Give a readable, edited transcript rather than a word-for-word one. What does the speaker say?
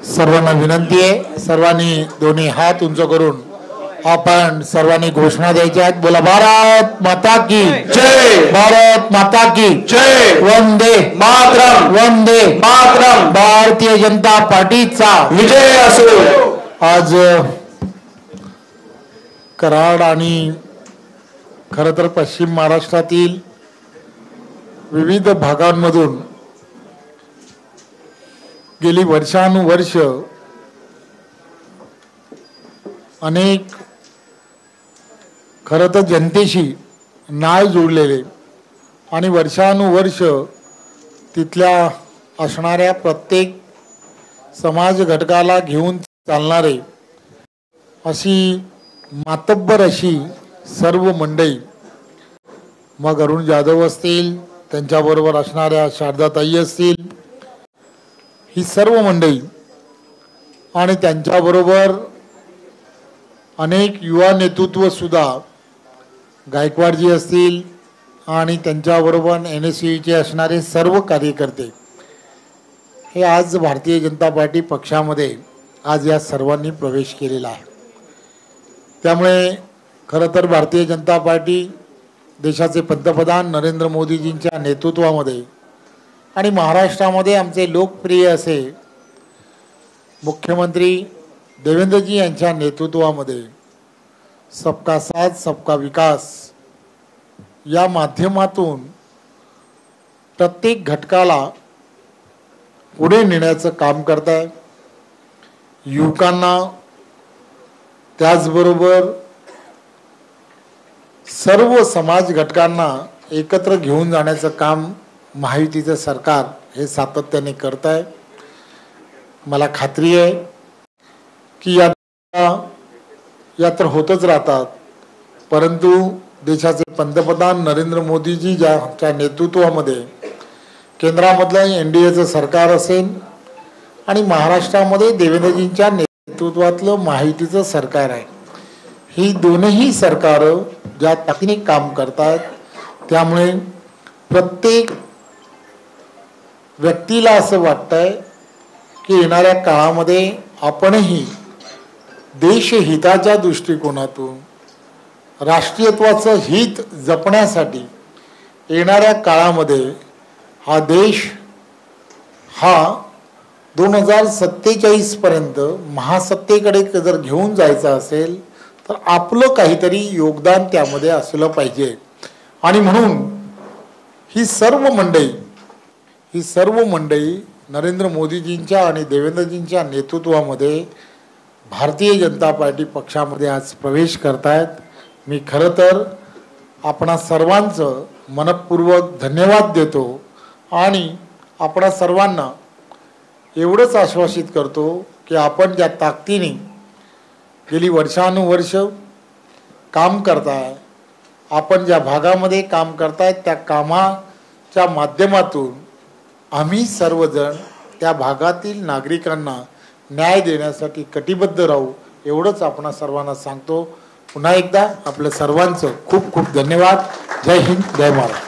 सर्वांना विनंती आहे, सर्वांनी दोन्ही हात उंच करून आपण सर्वांनी घोषणा द्यायच्या आहेत। बोला भारत माता की जय, भारत माता की जय, वंदे मातरम, वंदे मातरम, भारतीय जनता पार्टीचा विजय असो। आज कराड आणि खरं तर पश्चिम महाराष्ट्रातील विविध भागांमधून गेली वर्षानुवर्ष अनेक खरं तर जनतेशी नाळ जोडलेले आणि वर्षानुवर्ष तिथल्या असणाऱ्या प्रत्येक समाज घटकाला घेऊन चालणारे अशी मातब्बर अशी सर्व मंडळी, मग अरुण जाधव असतील, त्यांच्याबरोबर असणाऱ्या शारदाताई असतील, ही सर्व मंडळी आणि त्यांच्याबरोबर अनेक युवा नेतृत्व सुद्धा, गायकवाडजी असतील आणि त्यांच्याबरोबर NSUचे असणारे सर्व कार्यकर्ते, हे आज भारतीय जनता पार्टी पक्षामध्ये आज या सर्वांनी प्रवेश केलेला आहे। त्यामुळे खरं तर भारतीय जनता पार्टी देशाचे पंतप्रधान नरेंद्र मोदीजींच्या नेतृत्वामध्ये आणि महाराष्ट्रामध्ये आमचे लोकप्रिय असे मुख्यमंत्री देवेंद्रजी यांच्या नेतृत्वामध्ये सबका साथ सबका विकास या माध्यमातून प्रत्येक घटकाला पुढे नेण्याचं काम करत आहे। युवकांना त्याचबरोबर सर्व समाज घटकांना एकत्र घेऊन जाण्याचं काम महायुतीचं सरकार हे सातत्याने करत आहे। मला खात्री आहे की या तर होतच राहतात, परंतु देशाचे पंतप्रधान नरेंद्र मोदीजी ज्यांच्या नेतृत्वामध्ये केंद्रामधलं NDAचं सरकार असेल आणि महाराष्ट्रामध्ये देवेंद्रजींच्या नेतृत्वातलं महायुतीचं सरकार आहे, ही दोनही सरकारं ज्या ताकदीने काम करतात, त्यामुळे प्रत्येक व्यक्तीला असं वाटतंय की येणाऱ्या काळामध्ये आपणही देशहिताच्या दृष्टिकोनातून राष्ट्रीयत्वाचं हित जपण्यासाठी येणाऱ्या काळामध्ये हा देश हा 2047 पर्यंत महासत्तेकडे जर घेऊन जायचा असेल तर आपलं काहीतरी योगदान त्यामध्ये असलं पाहिजे। आणि म्हणून ही सर्व मंडळी नरेंद्र मोदीजींच्या आणि देवेंद्रजींच्या नेतृत्वामध्ये भारतीय जनता पार्टी पक्षामध्ये आज प्रवेश करतायत। मी खरं तर आपणा सर्वांचं मनपूर्वक धन्यवाद देतो आणि आपणा सर्वांना एवढंच आश्वासित करतो की आपण ज्या ताकदीने गेली वर्षानुवर्ष काम करताय, आपण ज्या भागामध्ये काम करताय त्या कामाच्या माध्यमातून आम्ही सर्वजण त्या भागातील नागरिकांना न्याय देण्यासाठी कटिबद्ध राहू, एवढंच आपण सर्वांना सांगतो। पुन्हा एकदा आपल्या सर्वांचं खूप खूप धन्यवाद। जय हिंद, जय महाराष्ट्र।